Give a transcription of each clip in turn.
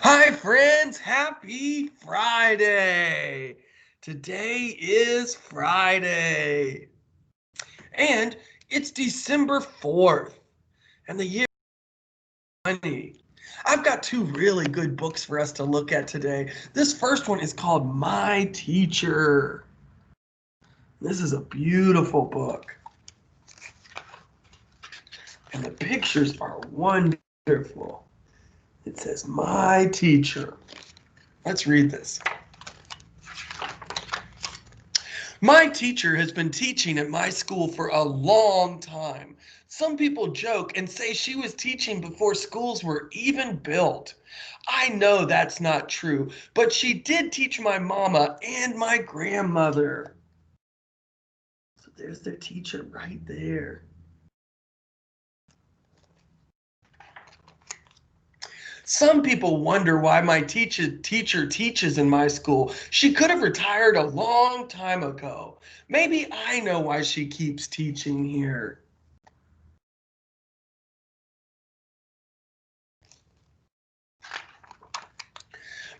Hi, friends. Happy Friday. Today is Friday. And it's December 4th and the year 20. I've got two really good books for us to look at today. This first one is called My Teacher. This is a beautiful book. And the pictures are wonderful. It says, My Teacher. Let's read this. My teacher has been teaching at my school for a long time. Some people joke and say she was teaching before schools were even built. I know that's not true, but she did teach my mama and my grandmother. So there's their teacher right there. Some people wonder why my teacher teaches in my school. She could have retired a long time ago. Maybe I know why she keeps teaching here.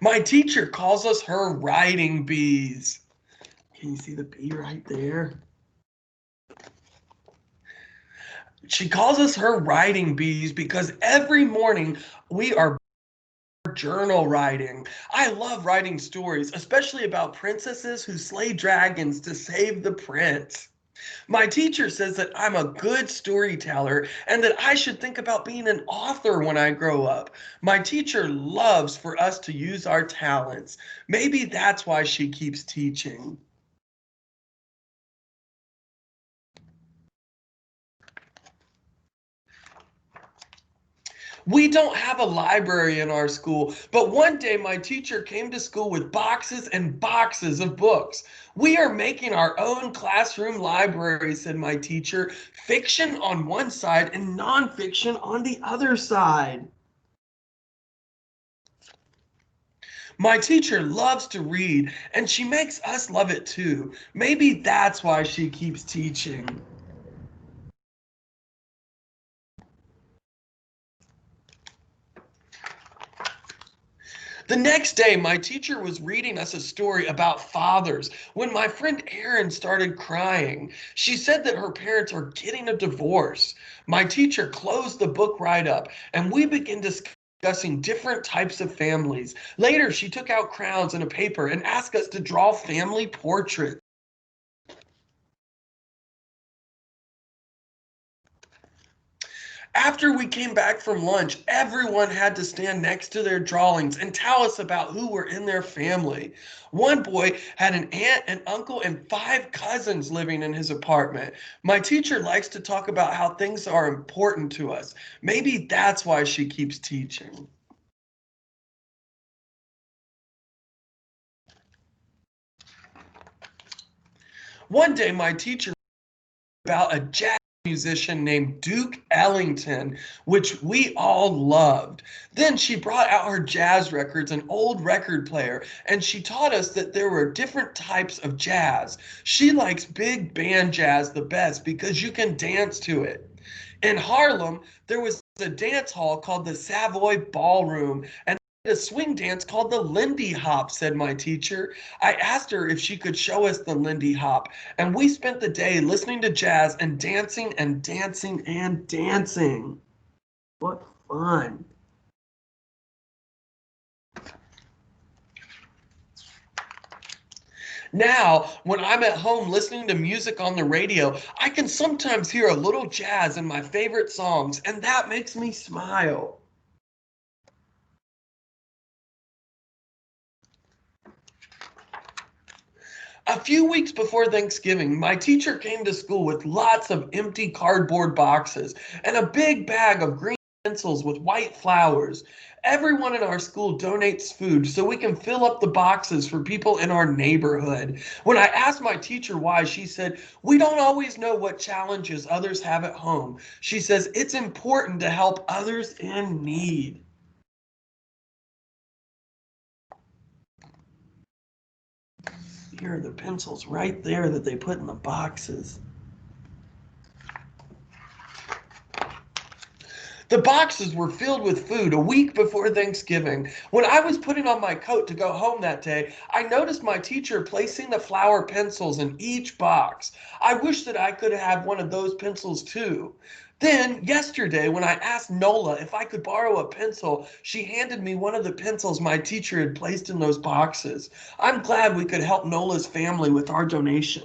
My teacher calls us her writing bees. Can you see the bee right there? She calls us her writing bees because every morning we are journal writing. I love writing stories, especially about princesses who slay dragons to save the prince. My teacher says that I'm a good storyteller and that I should think about being an author when I grow up. My teacher loves for us to use our talents. Maybe that's why she keeps teaching. We don't have a library in our school, but one day my teacher came to school with boxes and boxes of books. We are making our own classroom library, said my teacher. Fiction on one side and nonfiction on the other side. My teacher loves to read, and she makes us love it too. Maybe that's why she keeps teaching. The next day, my teacher was reading us a story about fathers when my friend Erin started crying. She said that her parents are getting a divorce. My teacher closed the book right up, and we began discussing different types of families. Later, she took out crayons and a paper and asked us to draw family portraits. After we came back from lunch, everyone had to stand next to their drawings and tell us about who were in their family. One boy had an aunt, an uncle, and 5 cousins living in his apartment. My teacher likes to talk about how things are important to us. Maybe that's why she keeps teaching. One day, my teacher about a jazz musician named Duke Ellington, which we all loved. Then she brought out her jazz records, an old record player, and she taught us that there were different types of jazz. She likes big band jazz the best because you can dance to it. In Harlem, there was a dance hall called the Savoy Ballroom, and a swing dance called the Lindy Hop, said my teacher. I asked her if she could show us the Lindy Hop, and we spent the day listening to jazz and dancing and dancing and dancing. What fun. Now, when I'm at home listening to music on the radio, I can sometimes hear a little jazz in my favorite songs, and that makes me smile. A few weeks before Thanksgiving, my teacher came to school with lots of empty cardboard boxes and a big bag of green pencils with white flowers. Everyone in our school donates food so we can fill up the boxes for people in our neighborhood. When I asked my teacher why, she said, "We don't always know what challenges others have at home." She says, "It's important to help others in need." Here are the pencils right there that they put in the boxes. The boxes were filled with food a week before Thanksgiving. When I was putting on my coat to go home that day, I noticed my teacher placing the flower pencils in each box. I wish that I could have one of those pencils too. Then, yesterday, when I asked Nola if I could borrow a pencil, she handed me one of the pencils my teacher had placed in those boxes. I'm glad we could help Nola's family with our donation.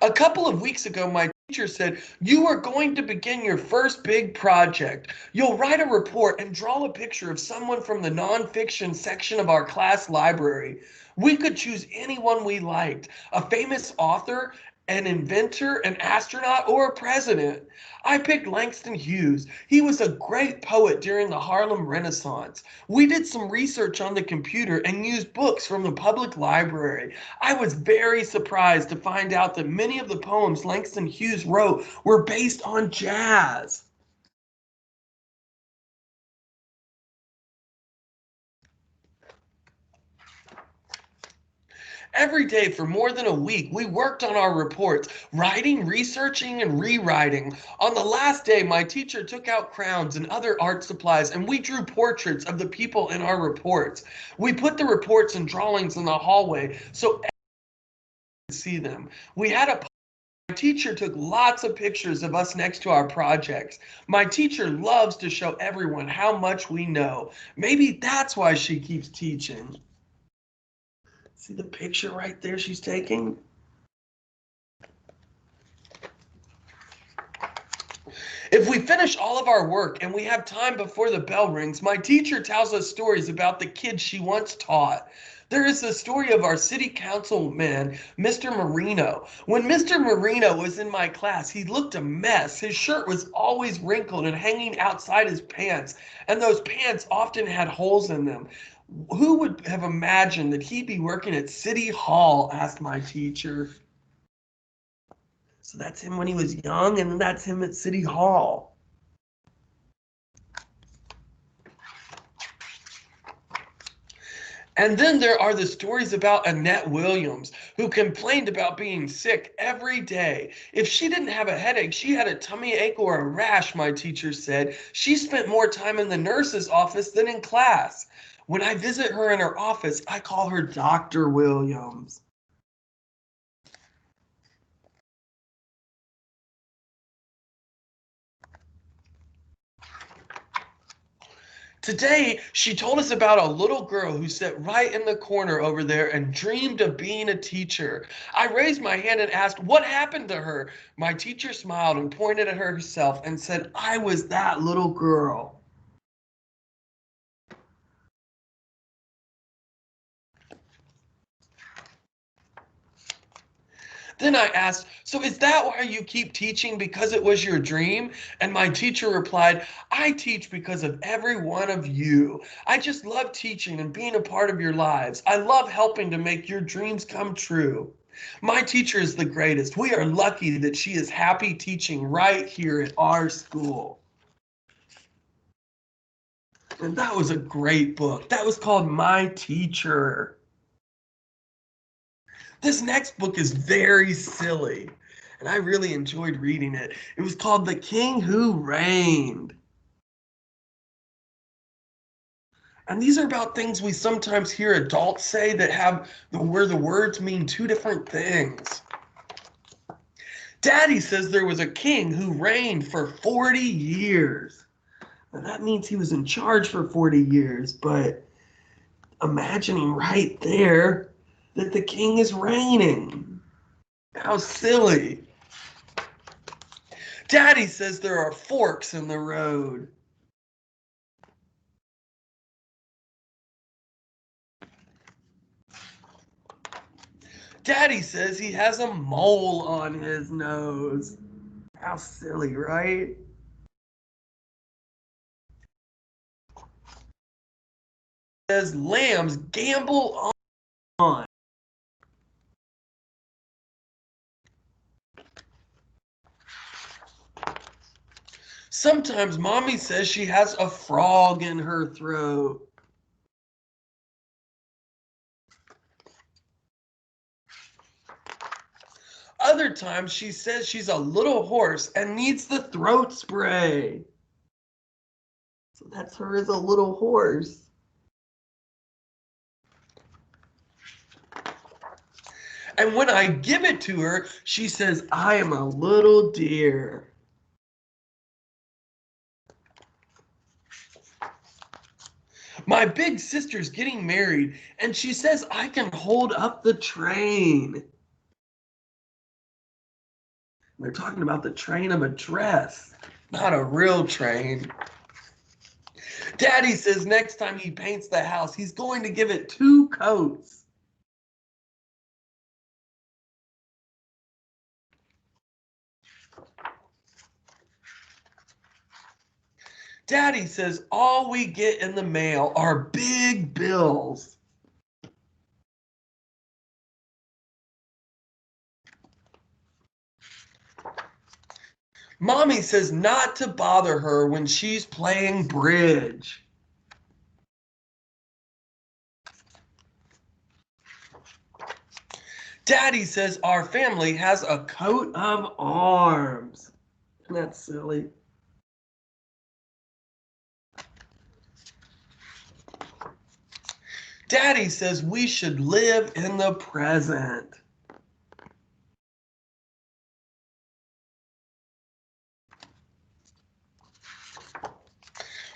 A couple of weeks ago, my teacher said, "You are going to begin your first big project. You'll write a report and draw a picture of someone from the nonfiction section of our class library. We could choose anyone we liked, a famous author, an inventor, an astronaut, or a president. I picked Langston Hughes. He was a great poet during the Harlem Renaissance. We did some research on the computer and used books from the public library. I was very surprised to find out that many of the poems Langston Hughes wrote were based on jazz." Every day for more than a week, we worked on our reports, writing, researching, and rewriting. On the last day, my teacher took out crowns and other art supplies, and we drew portraits of the people in our reports. We put the reports and drawings in the hallway so everyone could see them. We had a My teacher took lots of pictures of us next to our projects. My teacher loves to show everyone how much we know. Maybe that's why she keeps teaching. See the picture right there she's taking? If we finish all of our work and we have time before the bell rings, my teacher tells us stories about the kids she once taught. There is the story of our city councilman, Mr. Marino. When Mr. Marino was in my class, he looked a mess. His shirt was always wrinkled and hanging outside his pants, and those pants often had holes in them. Who would have imagined that he'd be working at City Hall? Asked my teacher. So that's him when he was young, and that's him at City Hall. And then there are the stories about Annette Williams, who complained about being sick every day. If she didn't have a headache, she had a tummy ache or a rash, my teacher said. She spent more time in the nurse's office than in class. When I visit her in her office, I call her Dr. Williams. Today, she told us about a little girl who sat right in the corner over there and dreamed of being a teacher. I raised my hand and asked, "What happened to her?" My teacher smiled and pointed at herself and said, "I was that little girl." Then I asked, "So is that why you keep teaching, because it was your dream?" And my teacher replied, "I teach because of every one of you. I just love teaching and being a part of your lives. I love helping to make your dreams come true." My teacher is the greatest. We are lucky that she is happy teaching right here at our school. And that was a great book. That was called My Teacher. This next book is very silly, and I really enjoyed reading it. It was called The King Who Reigned. And these are about things we sometimes hear adults say that have where the words mean two different things. Daddy says there was a king who reigned for 40 years. Now that means he was in charge for 40 years, but imagining right there that the king is reigning. How silly. Daddy says there are forks in the road. Daddy says he has a mole on his nose. How silly, right? Says lambs gamble on. Sometimes mommy says she has a frog in her throat. Other times she says she's a little horse and needs the throat spray. So that's her as a little horse. And when I give it to her, she says, I am a little deer. My big sister's getting married, and she says I can hold up the train. They're talking about the train of a dress, not a real train. Daddy says next time he paints the house, he's going to give it 2 coats. Daddy says all we get in the mail are big bills. Mommy says not to bother her when she's playing bridge. Daddy says our family has a coat of arms. Isn't that silly? Daddy says we should live in the present.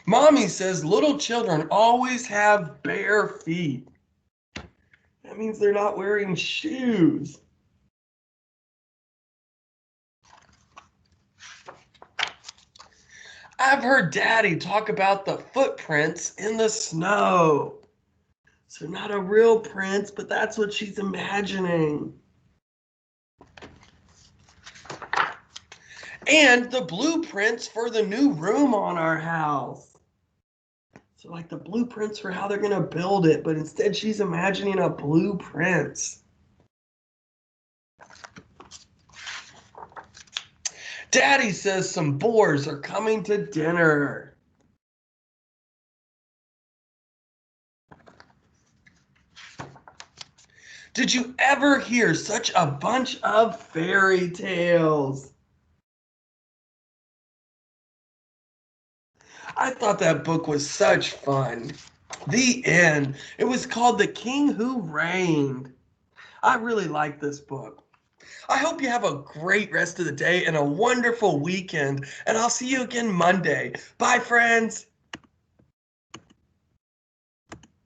Mommy says little children always have bare feet. That means they're not wearing shoes. I've heard Daddy talk about the footprints in the snow. So not a real prince, but that's what she's imagining. And the blueprints for the new room on our house. So like the blueprints for how they're going to build it, but instead she's imagining a blueprint. Daddy says some boars are coming to dinner. Did you ever hear such a bunch of fairy tales? I thought that book was such fun. The end. It was called The King Who Reigned. I really like this book. I hope you have a great rest of the day and a wonderful weekend, and I'll see you again Monday. Bye, friends.